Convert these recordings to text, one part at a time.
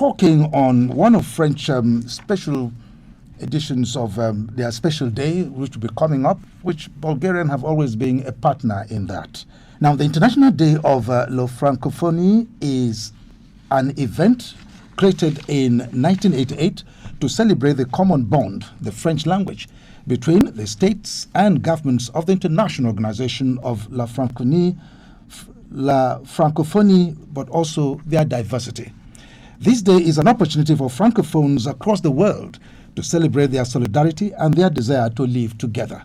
talking on one of French special editions of their special day, which will be coming up, which Bulgarians have always been a partner in that. Now, the International Day of La Francophonie is an event created in 1988 to celebrate the common bond, the French language, between the states and governments of the international organization of La Francophonie, but also their diversity. This day is an opportunity for Francophones across the world to celebrate their solidarity and their desire to live together.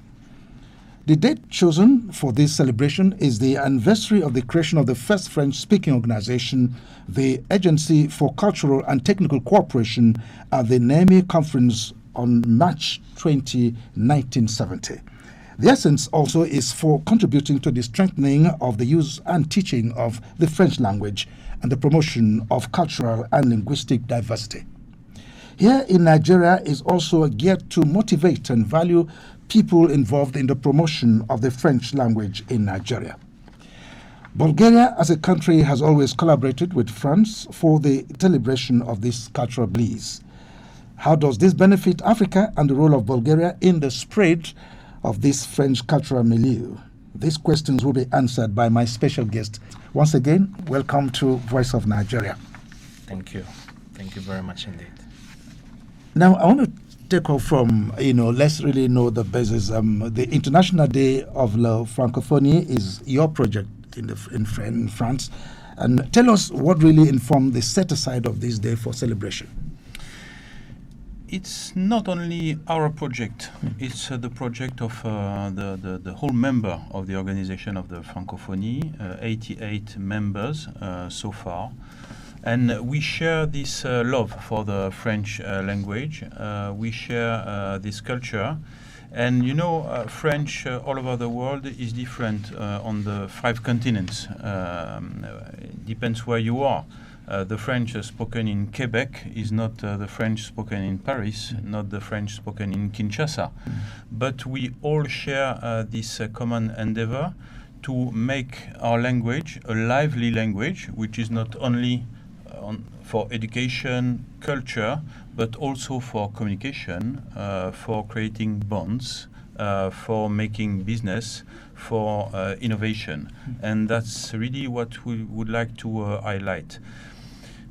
The date chosen for this celebration is the anniversary of the creation of the first French-speaking organization, the Agency for Cultural and Technical Cooperation, at the Niamey Conference on March 20, 1970. The essence also is for contributing to the strengthening of the use and teaching of the French language and the promotion of cultural and linguistic diversity. Here in Nigeria is also geared to motivate and value people involved in the promotion of the French language in Nigeria. Bulgaria as a country has always collaborated with France for the celebration of this cultural bliss. How does this benefit Africa and the role of Bulgaria in the spread of this French cultural milieu? These questions will be answered by my special guest. Once again, welcome to Voice of Nigeria. Thank you. Thank you very much indeed. Now, I want to take off from, let's really know the basis. The International Day of La Francophonie is your project in France. And tell us what really informed the set-aside of this day for celebration. It's not only our project, it's the project of the whole member of the organization of the Francophonie, 88 members so far. And we share this love for the French language. We share this culture. And French all over the world is different on the 5 continents. It depends where you are. The French spoken in Quebec is not the French spoken in Paris, not the French spoken in Kinshasa. But we all share this common endeavor to make our language a lively language, which is not only for education, culture, but also for communication, for creating bonds, for making business, for innovation. And that's really what we would like to highlight.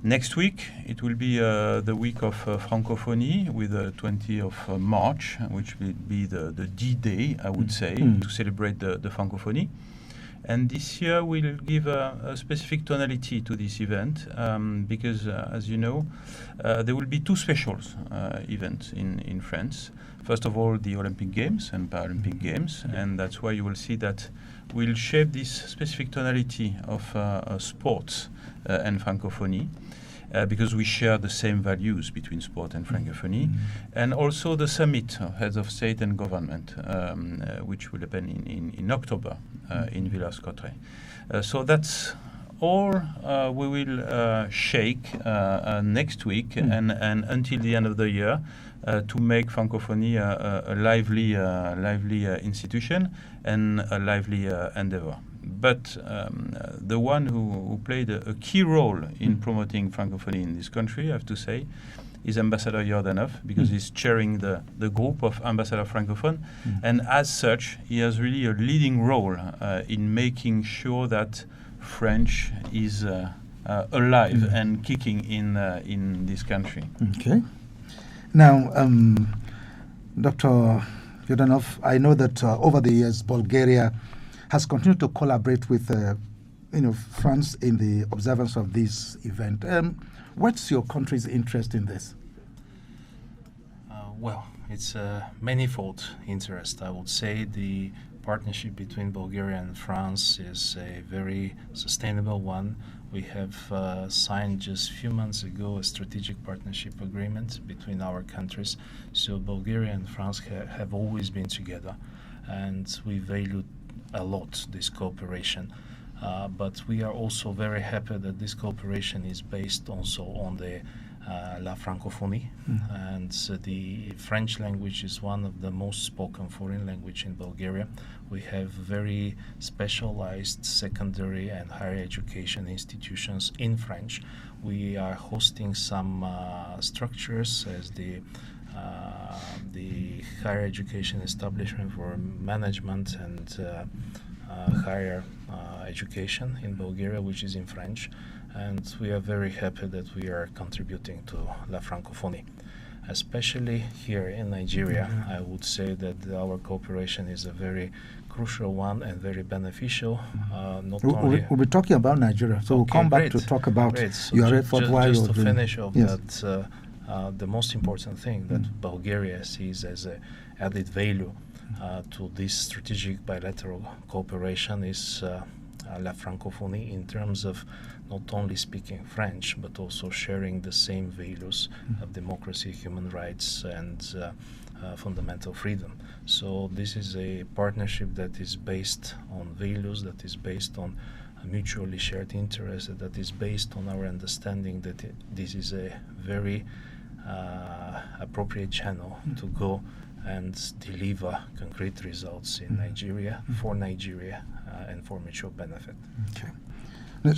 Next week, it will be the week of Francophonie with the 20th of March, which will be the D-Day, I would say, to celebrate the Francophonie. And this year we'll give a specific tonality to this event because, as you know, there will be 2 special events in France. First of all, the Olympic Games and Paralympic Games, and that's why you will see that we'll shape this specific tonality of sports and Francophonie. Because we share the same values between sport and Francophonie, and also the summit of heads of state and government, which will happen in October in Villers-Cotterêts. So that's all we will shake next week and until the end of the year to make Francophonie a lively institution and a lively endeavor. But the one who played a key role in promoting Francophonie in this country, I have to say, is Ambassador Jordanov, because he's chairing the group of Ambassador Francophone. And as such, he has really a leading role in making sure that French is alive and kicking in this country. Okay. Now, Dr. Jordanov, I know that over the years, Bulgaria has continued to collaborate with France in the observance of this event. What's your country's interest in this? Well, it's a manifold interest. I would say the partnership between Bulgaria and France is a very sustainable one. We have signed just a few months ago a strategic partnership agreement between our countries. So Bulgaria and France have always been together, and we value a lot this cooperation. But we are also very happy that this cooperation is based also on the La Francophonie, and the French language is one of the most spoken foreign language in Bulgaria. We have very specialized secondary and higher education institutions in French. We are hosting some structures as the higher education establishment for management and higher education in Bulgaria, which is in French. And we are very happy that we are contributing to La Francophonie. Especially here in Nigeria, I would say that our cooperation is a very crucial one and very beneficial. We'll be talking about Nigeria, so we'll come back to talk about your effort while just you're to finish off yes. that the most important thing that Bulgaria sees as a added value to this strategic bilateral cooperation is La Francophonie, in terms of not only speaking French but also sharing the same values of democracy, human rights, and fundamental freedom. So this is a partnership that is based on values, that is based on mutually shared interests, that is based on our understanding that this is a very appropriate channel to go and deliver concrete results in Nigeria, for Nigeria, and for mutual benefit. Okay. Now,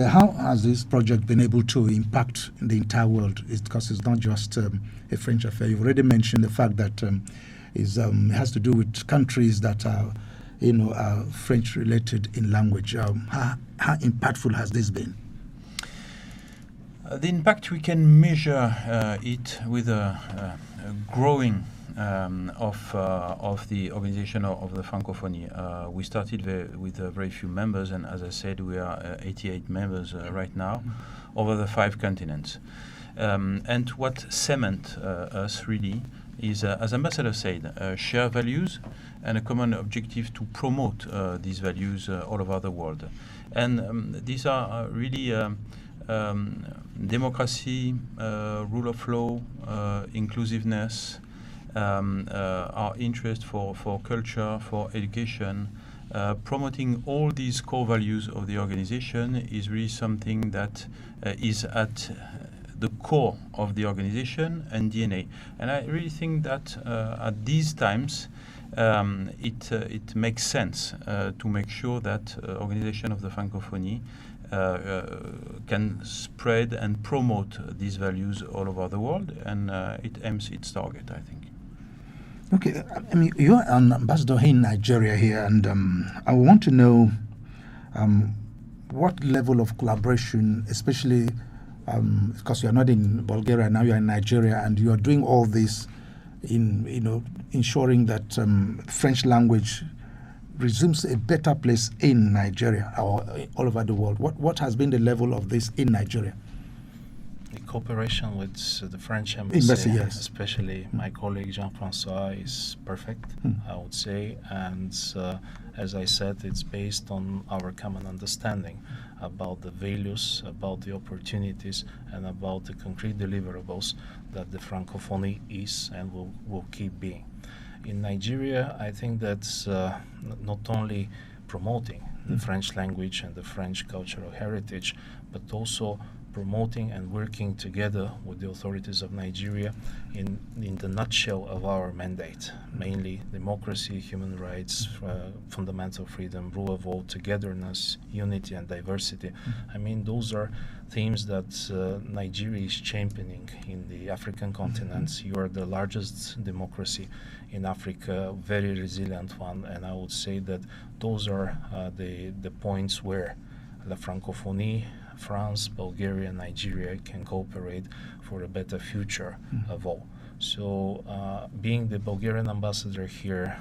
how has this project been able to impact the entire world? Because it's not just a French affair. You've already mentioned the fact that it has to do with countries that are, French related in language. How impactful has this been? The impact, we can measure it with a growing of the organization of the Francophonie. We started with very few members, and as I said, we are 88 members right now over the 5 continents. And what cement us really is, as Ambassador said, share values and a common objective to promote these values all over the world. And these are really democracy, rule of law, inclusiveness, our interest for culture, for education, promoting all these core values of the organization is really something that is at the core of the organization and DNA. And I really think that at these times it makes sense to make sure that organization of the Francophonie can spread and promote these values all over the world, and it aims its target, I think. Okay, I mean, you're an ambassador in Nigeria here, and I want to know what level of collaboration, especially because you're not in Bulgaria now, you're in Nigeria, and you're doing all this in ensuring that French language resumes a better place in Nigeria or all over the world. What has been the level of this in Nigeria? The cooperation with the French embassy, yes. Especially my colleague Jean-François, is perfect, I would say. And as I said, it's based on our common understanding about the values, about the opportunities, and about the concrete deliverables that the Francophonie is and will keep being. In Nigeria, I think that's not only promoting the French language and the French cultural heritage, but also promoting and working together with the authorities of Nigeria in the nutshell of our mandate, mainly democracy, human rights, fundamental freedom, rule of law, togetherness, unity and diversity. I mean, those are themes that Nigeria is championing in the African continent. You are the largest democracy in Africa, very resilient one, and I would say that those are the points where La Francophonie, France, Bulgaria, Nigeria can cooperate for a better future of all. So being the Bulgarian ambassador here,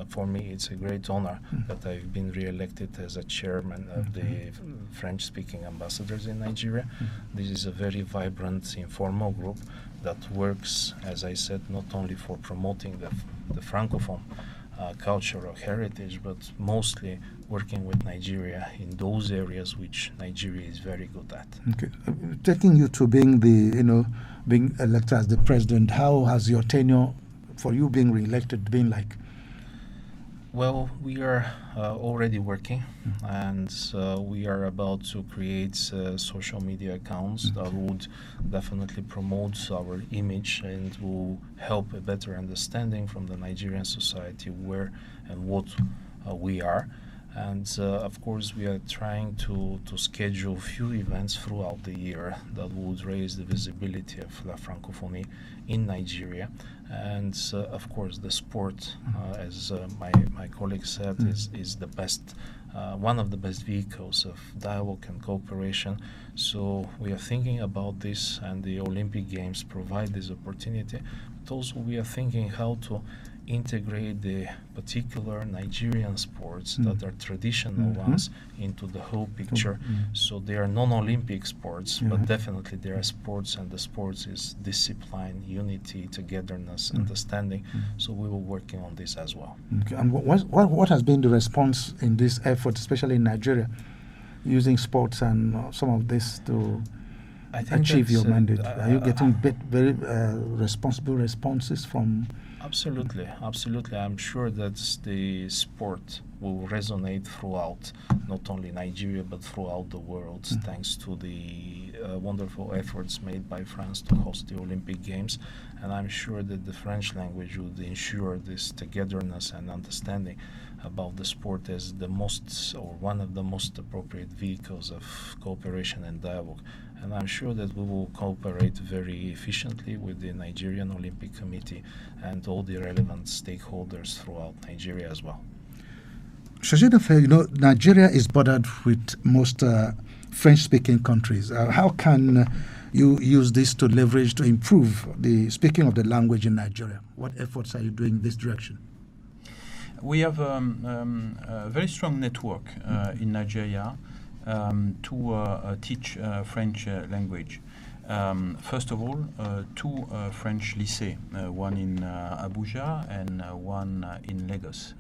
for me it's a great honor that I've been re-elected as a chairman of the French-speaking ambassadors in Nigeria. This is a very vibrant, informal group that works, as I said, not only for promoting the Francophone cultural heritage, but mostly working with Nigeria in those areas which Nigeria is very good at. Okay, taking you to being being elected as the president, how has your tenure for you being re-elected been like? Well, we are already working, and we are about to create social media accounts that would definitely promote our image and will help a better understanding from the Nigerian society where and what we are. And of course, we are trying to schedule few events throughout the year that would raise the visibility of La Francophonie in Nigeria. And of course, the sport, as my colleague said, is the best, one of the best vehicles of dialogue and cooperation. So we are thinking about this, and the Olympic Games provide this opportunity. But also, we are thinking how to integrate the particular Nigerian sports that are traditional ones into the whole picture. So they are non-Olympic sports, but definitely there are sports, and the sports is discipline, unity, togetherness, understanding. So we were working on this as well. Okay. And what has been the response in this effort, especially in Nigeria, using sports and some of this to achieve your mandate? Are you getting very responsible responses from? Absolutely. I'm sure that the sport will resonate throughout not only Nigeria but throughout the world, thanks to the wonderful efforts made by France to host the Olympic Games. And I'm sure that the French language would ensure this togetherness and understanding about the sport as the most, or one of the most appropriate vehicles of cooperation and dialogue. And I'm sure that we will cooperate very efficiently with the Nigerian Olympic Committee and all the relevant stakeholders throughout Nigeria as well. Shajid, Nigeria is bordered with most French-speaking countries. How can you use this to leverage to improve the speaking of the language in Nigeria? What efforts are you doing in this direction? We have a very strong network in Nigeria to teach French language. First of all, two French lycées, one in Abuja and one in Lagos.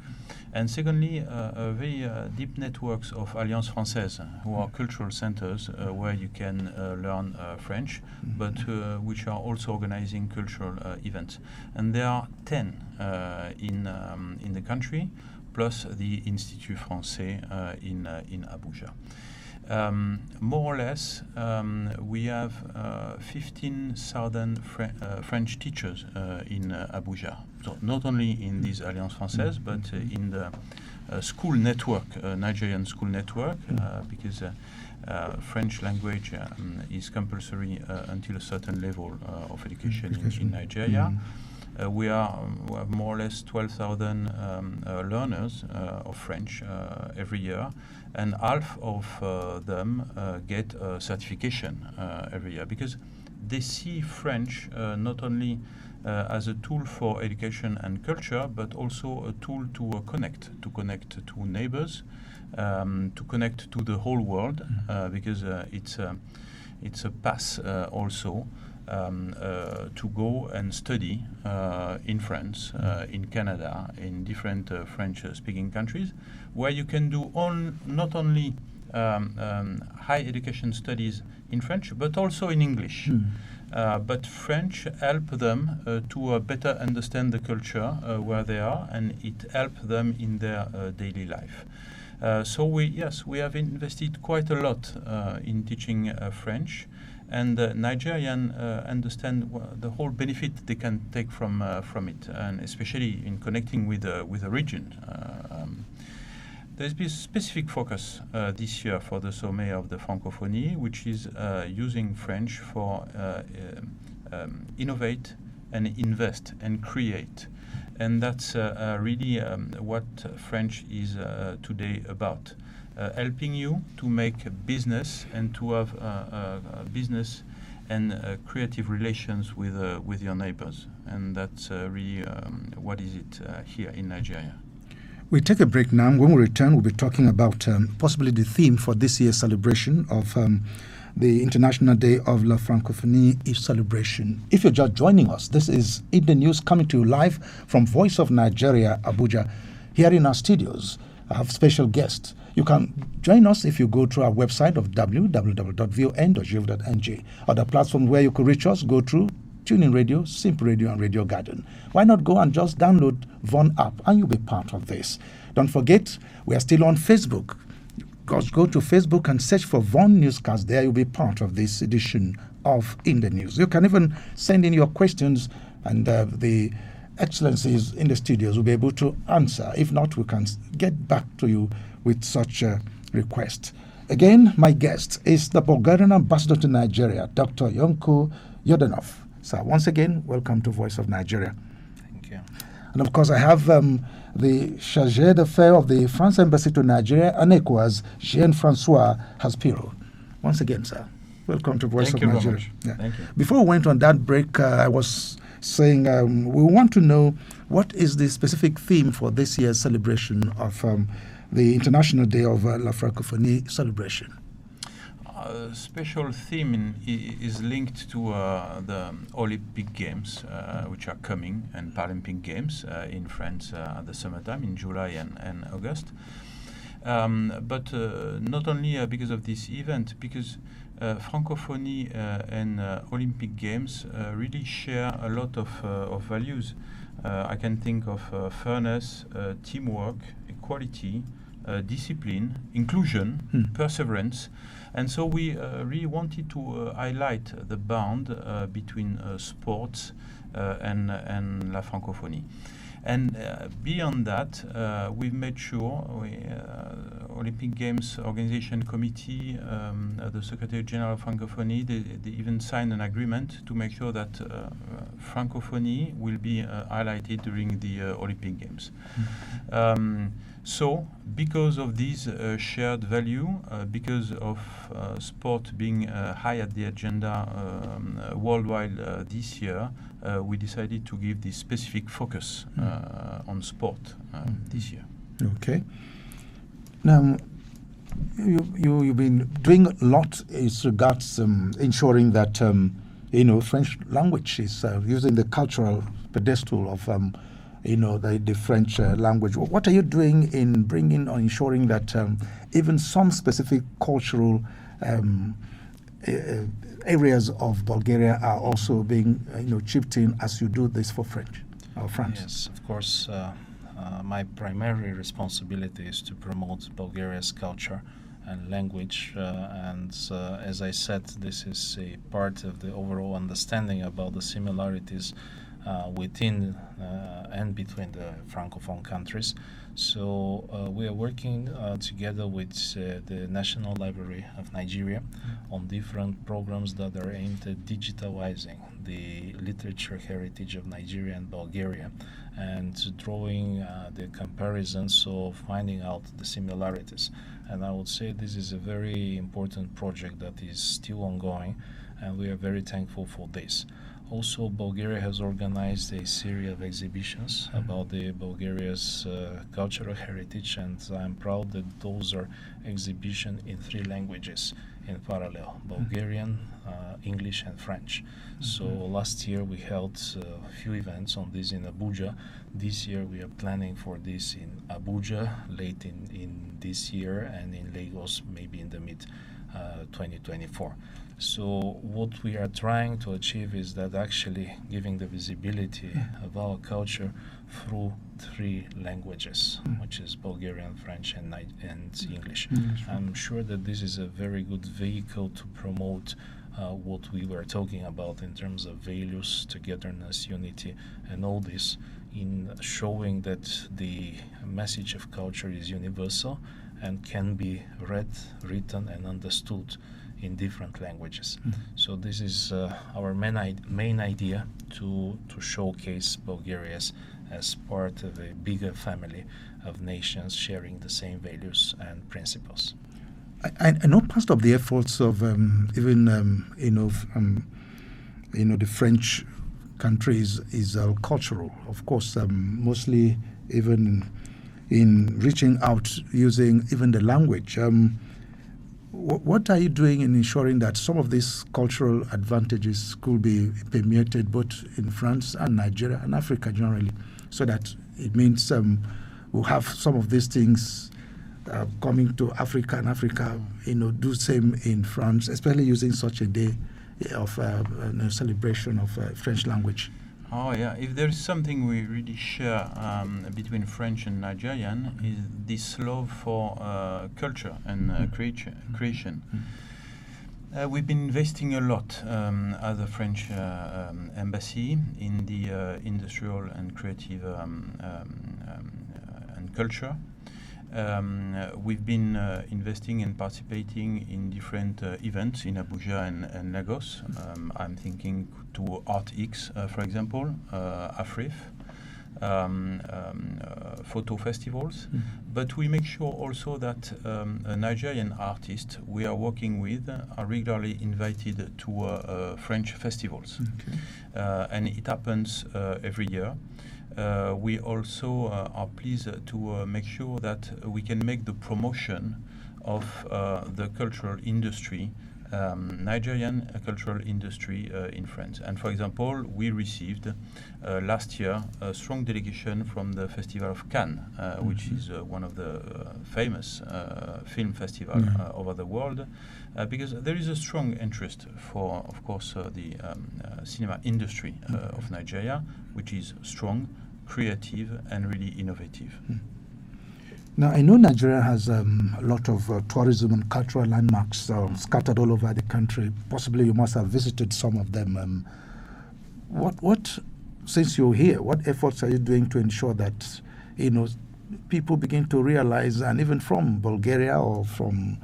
And secondly, a very deep networks of Alliance Française, who are cultural centers where you can learn French, but which are also organizing cultural events. And there are 10 in the country, plus the Institut Français in Abuja. More or less, we have 15,000 French teachers in Abuja. So not only in this Alliance Française, but in the school network, Nigerian school network, because French language is compulsory until a certain level of education in Nigeria. We have more or less 12,000 learners of French every year, and half of them get a certification every year, because they see French not only as a tool for education and culture, but also a tool to connect to neighbors, to connect to the whole world, because it's a pass also to go and study in France, in Canada, in different French-speaking countries, where you can do not only high education studies in French, but also in English. But French help them to better understand the culture where they are, and it helps them in their daily life. So we have invested quite a lot in teaching French, and Nigerians understand the whole benefit they can take from it, and especially in connecting with the region. There's been specific focus this year for the Sommet of the Francophonie, which is using French for innovate and invest and create. And that's really what French is today about. Helping you to make business and to have business and creative relations with your neighbors. And that's really what is it here in Nigeria. We take a break now. When we return, we'll be talking about possibly the theme for this year's celebration of the International Day of La Francophonie celebration. If you're just joining us, this is In the News coming to you live from Voice of Nigeria, Abuja. Here in our studios, I have special guests. You can join us if you go to our website of www.von.gov.ng, or the platform where you could reach us, go through TuneIn Radio, Simple Radio, and Radio Garden. Why not go and just download Von app and you'll be part of this. Don't forget, we are still on Facebook. Go to Facebook and search for Von Newscast. There you'll be part of this edition of In the News. You can even send in your questions, and the excellencies in the studios will be able to answer. If not, we can get back to you with such a request. Again, my guest is the Bulgarian ambassador to Nigeria, Dr. Yonko Yordanov. So once again, welcome to Voice of Nigeria. Thank you. And of course, I have the chargé d'affaires of the France Embassy to Nigeria and ECOWAS, Jean-Francois Haspiro. Once again, sir, welcome to Voice of Nigeria. Yeah. Thank you. Before we went on that break, I was saying we want to know what is the specific theme for this year's celebration of the International Day of La Francophonie celebration. Special theme is linked to the Olympic Games, which are coming, and Paralympic Games in France at the summertime in July and August. But not only because of this event, because Francophonie and Olympic Games really share a lot of values. I can think of fairness, teamwork, equality, discipline, inclusion, perseverance. And so we really wanted to highlight the bond between sports and La Francophonie. And beyond that, we've made sure, Olympic Games Organization Committee, the Secretary General of Francophonie, they even signed an agreement to make sure that Francophonie will be highlighted during the Olympic Games. So, because of this shared value, because of sport being high at the agenda worldwide this year, we decided to give this specific focus on sport this year. Okay. Now, you've been doing a lot as regards ensuring that French language is using the cultural pedestal of the French language. What are you doing in bringing or ensuring that even some specific cultural areas of Bulgaria are also being chipped in as you do this for French or France? Yes, of course. My primary responsibility is to promote Bulgaria's culture and language, and as I said, this is a part of the overall understanding about the similarities within and between the Francophone countries. So we are working together with the National Library of Nigeria on different programs that are aimed at digitalizing the literature heritage of Nigeria and Bulgaria, and drawing the comparisons, so finding out the similarities. And I would say this is a very important project that is still ongoing, and we are very thankful for this. Also, Bulgaria has organized a series of exhibitions about the Bulgaria's cultural heritage, and I'm proud that those are exhibitions in 3 languages in parallel: Bulgarian, English, and French. So last year we held a few events on this in Abuja. This year we are planning for this in Abuja late in this year, and in Lagos maybe in the mid 2024. So what we are trying to achieve is that actually giving the visibility of our culture through 3 languages, which is Bulgarian, French, and English. I'm sure that this is a very good vehicle to promote what we were talking about in terms of values, togetherness, unity, and all this, in showing that the message of culture is universal and can be read, written, and understood in different languages. So this is our main idea to showcase Bulgaria as part of a bigger family of nations sharing the same values and principles. I know part of the efforts of even the French countries is cultural. Of course, mostly even in reaching out using even the language. What are you doing in ensuring that some of these cultural advantages could be permeated both in France and Nigeria and Africa generally, so that it means we'll have some of these things coming to Africa, and Africa, do same in France, especially using such a day of celebration of French language? Oh yeah, if there is something we really share between French and Nigerian is this love for culture and creation. We've been investing a lot as a French embassy in the industrial and creative and culture. We've been investing and participating in different events in Abuja and Lagos. I'm thinking to ArtX, for example, Afrif, photo festivals. But we make sure also that Nigerian artists we are working with are regularly invited to French festivals. And it happens every year. We also are pleased to make sure that we can make the promotion of the cultural industry, Nigerian cultural industry in France. And for example, we received last year a strong delegation from the Festival of Cannes, which is one of the famous film festivals over the world, because there is a strong interest for, of course, the cinema industry of Nigeria, which is strong, creative, and really innovative. Now, I know Nigeria has a lot of tourism and cultural landmarks scattered all over the country. Possibly you must have visited some of them. Since you're here, what efforts are you doing to ensure that, people begin to realize, and even from Bulgaria or from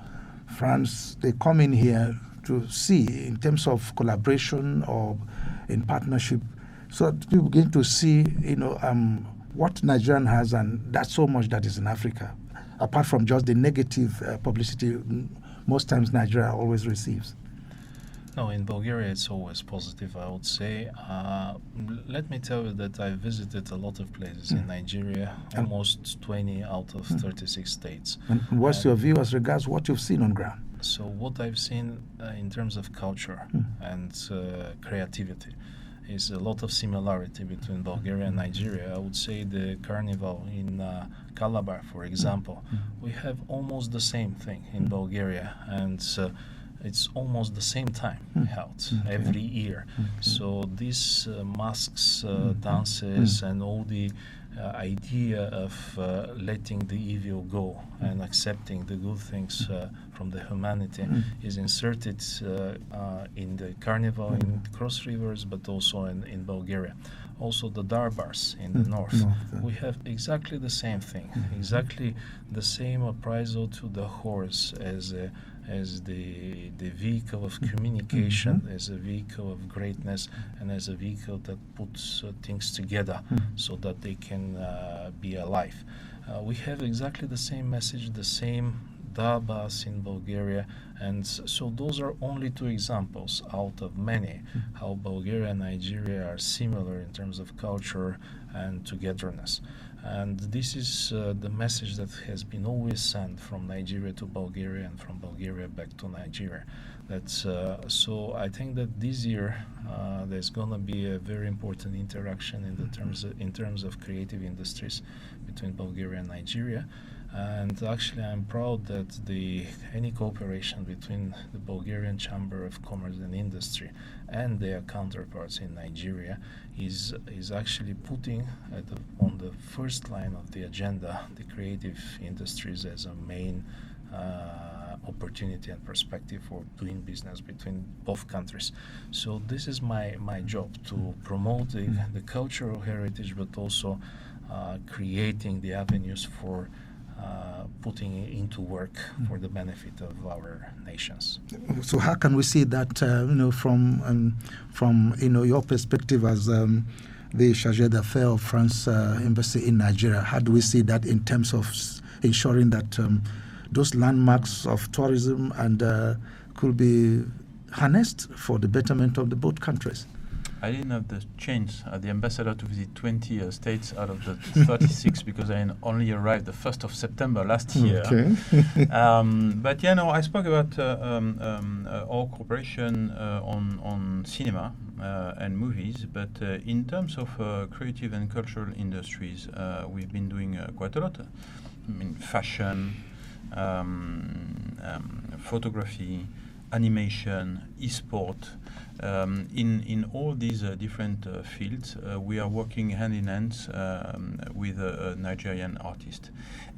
France, they come in here to see in terms of collaboration or in partnership, so that people begin to see, what Nigerian has, and that's so much that is in Africa, apart from just the negative publicity most times Nigeria always receives. No, in Bulgaria it's always positive, I would say. Let me tell you that I visited a lot of places in Nigeria, almost 20 out of 36 states. And what's your view as regards what you've seen on ground? So what I've seen in terms of culture and creativity is a lot of similarity between Bulgaria and Nigeria. I would say the carnival in Calabar, for example, we have almost the same thing in Bulgaria, and it's almost the same time held every year. So these masks, dances, and all the idea of letting the evil go and accepting the good things from the humanity is inserted in the carnival in Cross Rivers, but also in Bulgaria. Also the Darbars in the north. We have exactly the same thing, exactly the same appraisal to the horse as the vehicle of communication, as a vehicle of greatness, and as a vehicle that puts things together so that they can be alive. We have exactly the same message, the same Dabas in Bulgaria, and so those are only two examples out of many how Bulgaria and Nigeria are similar in terms of culture and togetherness. And this is the message that has been always sent from Nigeria to Bulgaria and from Bulgaria back to Nigeria. So I think that this year there's going to be a very important interaction in terms of creative industries between Bulgaria and Nigeria. And actually, I'm proud that any cooperation between the Bulgarian Chamber of Commerce and Industry and their counterparts in Nigeria is actually putting on the first line of the agenda the creative industries as a main opportunity and perspective for doing business between both countries. So this is my job, to promote the cultural heritage, but also creating the avenues for putting it into work for the benefit of our nations. So how can we see that, from your perspective as the Chargé d'Affaires of France Embassy in Nigeria? How do we see that in terms of ensuring that those landmarks of tourism and could be harnessed for the betterment of the both countries? I didn't have the chance as the ambassador to visit 20 states out of the 36 because I only arrived the 1st of September last year. Okay. But I spoke about our cooperation on cinema and movies, but in terms of creative and cultural industries, we've been doing quite a lot. I mean, fashion, photography, animation, e-sport. In all these different fields, we are working hand in hand with a Nigerian artist.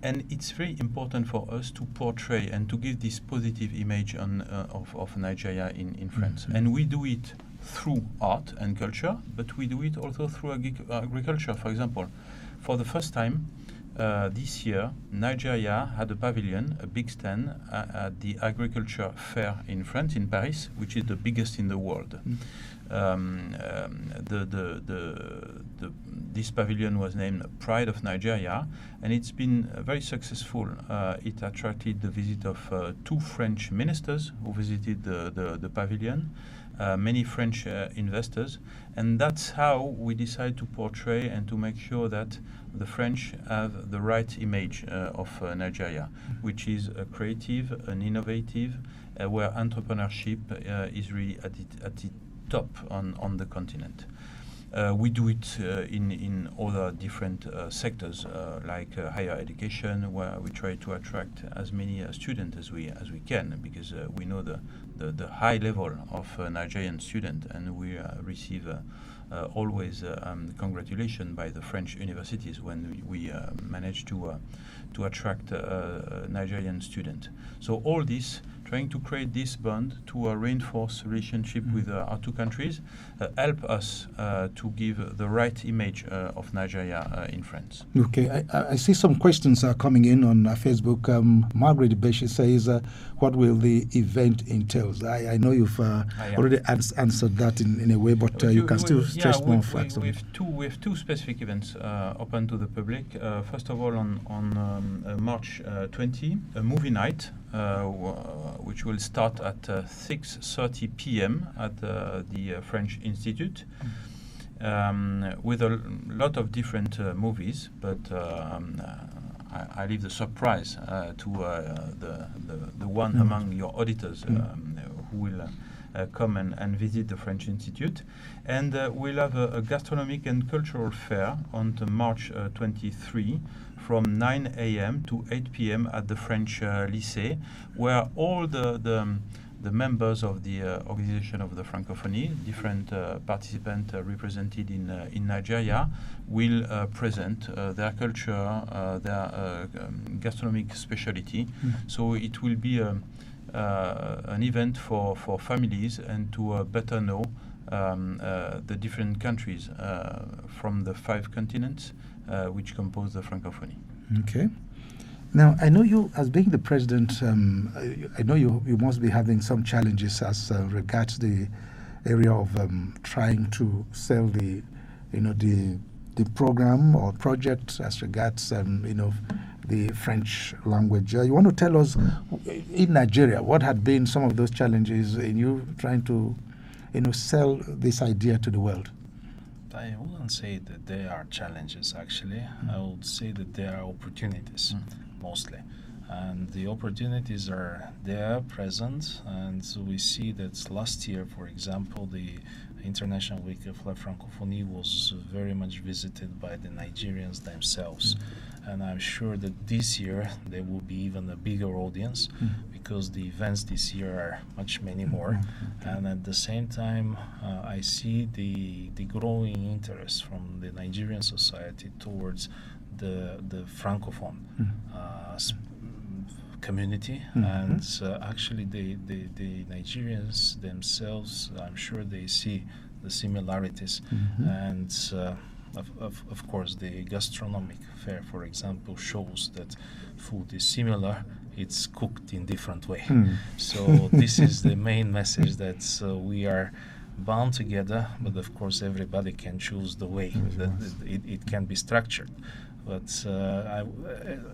And it's very important for us to portray and to give this positive image of Nigeria in France. And we do it through art and culture, but we do it also through agriculture. For example, for the first time this year, Nigeria had a pavilion, a big stand at the agriculture fair in France, in Paris, which is the biggest in the world. This pavilion was named Pride of Nigeria, and it's been very successful. It attracted the visit of 2 French ministers who visited the pavilion, many French investors, and that's how we decide to portray and to make sure that the French have the right image of Nigeria, which is a creative and innovative, where entrepreneurship is really at the top on the continent. We do it in other different sectors, like higher education, where we try to attract as many students as we can, because we know the high level of Nigerian student, and we receive always congratulations by the French universities when we manage to attract Nigerian students. So all this, trying to create this bond to reinforce relationship with our 2 countries, help us to give the right image of Nigeria in France. Okay, I see some questions are coming in on Facebook. Margaret Beshi says, what will the event entail? I know you've already answered that in a way, but you can still stress more facts. We have two specific events open to the public. First of all, on March 20, a movie night, which will start at 6:30 p.m. at the French Institute, with a lot of different movies, but I leave the surprise to the one among your auditors who will come and visit the French Institute. And we'll have a gastronomic and cultural fair on March 23 from 9 a.m. to 8 p.m. at the French Lycée, where all the members of the organization of the Francophonie, different participants represented in Nigeria, will present their culture, their gastronomic specialty. So it will be an event for families and to better know the different countries from the 5 continents which compose the Francophonie. Okay. Now, I know you, as being the president, I know you must be having some challenges as regards the area of trying to sell the program or project as regards the French language. You want to tell us, in Nigeria, what had been some of those challenges in you trying to sell this idea to the world? I wouldn't say that there are challenges, actually. I would say that there are opportunities, mostly. And the opportunities are there, present, and so we see that last year, for example, the International Week of La Francophonie was very much visited by the Nigerians themselves. And I'm sure that this year there will be even a bigger audience, because the events this year are many more. And at the same time, I see the growing interest from the Nigerian society towards the Francophone community, and actually the Nigerians themselves, I'm sure they see the similarities, and of course the gastronomic fair, for example, shows that food is similar, it's cooked in different way. So this is the main message, that we are bound together, but of course everybody can choose the way that it can be structured. But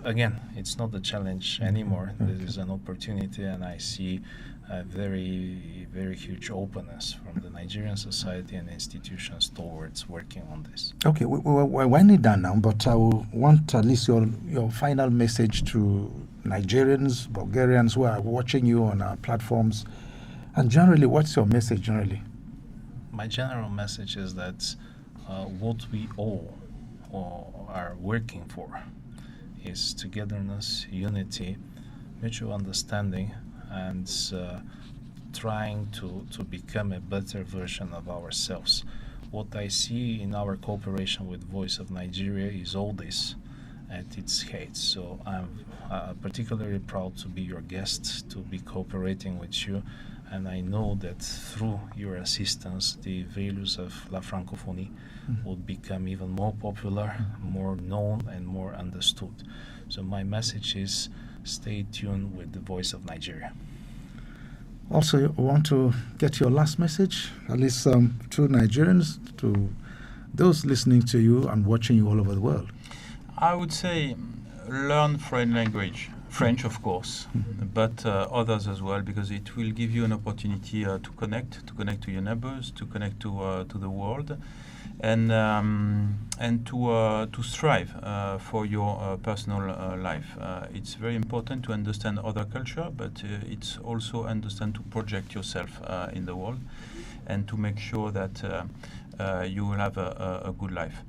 again, it's not a challenge anymore. There is an opportunity, and I see a very, very huge openness from the Nigerian society and institutions towards working on this. Okay, we're winding down now, but I will want at least your final message to Nigerians, Bulgarians who are watching you on our platforms. And generally, what's your message generally? My general message is that what we all are working for is togetherness, unity, mutual understanding, and trying to become a better version of ourselves. What I see in our cooperation with Voice of Nigeria is all this at its height. So I'm particularly proud to be your guest, to be cooperating with you, and I know that through your assistance, the values of La Francophonie will become even more popular, more known, and more understood. So my message is stay tuned with the Voice of Nigeria. Also, I want to get your last message, at least to Nigerians, to those listening to you and watching you all over the world. I would say learn foreign language, French of course, but others as well, because it will give you an opportunity to connect to your neighbors, to connect to the world, and to strive for your personal life. It's very important to understand other culture, but it's also understand to project yourself in the world, and to make sure that you will have a good life.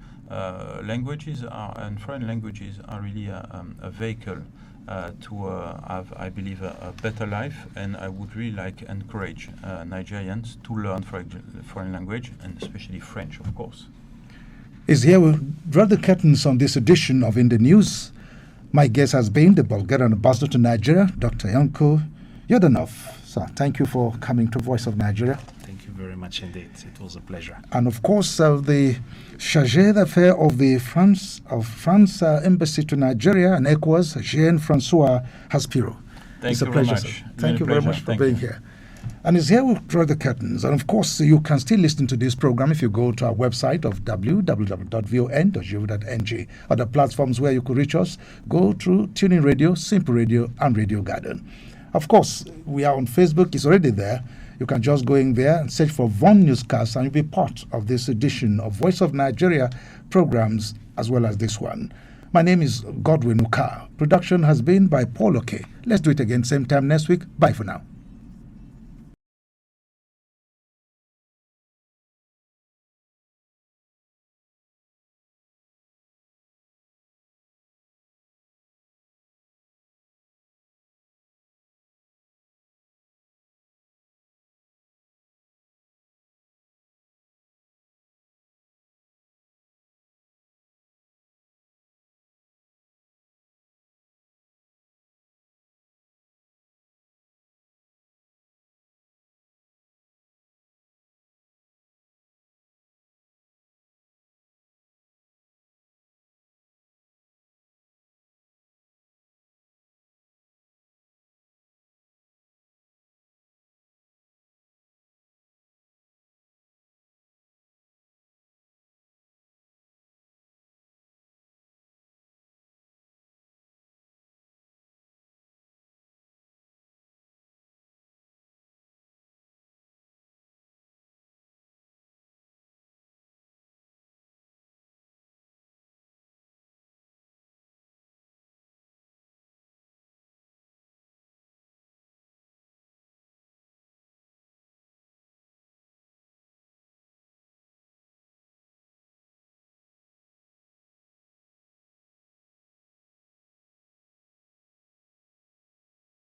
Languages and foreign languages are really a vehicle to have, I believe, a better life, and I would really encourage Nigerians to learn foreign language, and especially French, of course. Is here we'll draw the curtains on this edition of In the News. My guest has been the Bulgarian ambassador to Nigeria, Dr. Yanko Yordanov. Sir, thank you for coming to Voice of Nigeria. Thank you very much indeed. It was a pleasure. And of course, the chargé d'affaires of the France Embassy to Nigeria and ECOWAS, Jean-Francois Haspiro. Thank you very much. Thank you very much for being here. And it's here we'll draw the curtains. And of course, you can still listen to this program if you go to our website of www.von.gov.ng. Other platforms where you could reach us, go through Tuning Radio, Simple Radio, and Radio Garden. Of course, we are on Facebook. It's already there. You can just go in there and search for Von Newscast, and you'll be part of this edition of Voice of Nigeria programs, as well as this one. My name is Godwin Uka. Production has been by Paul Oke. Let's do it again same time next week. Bye for now.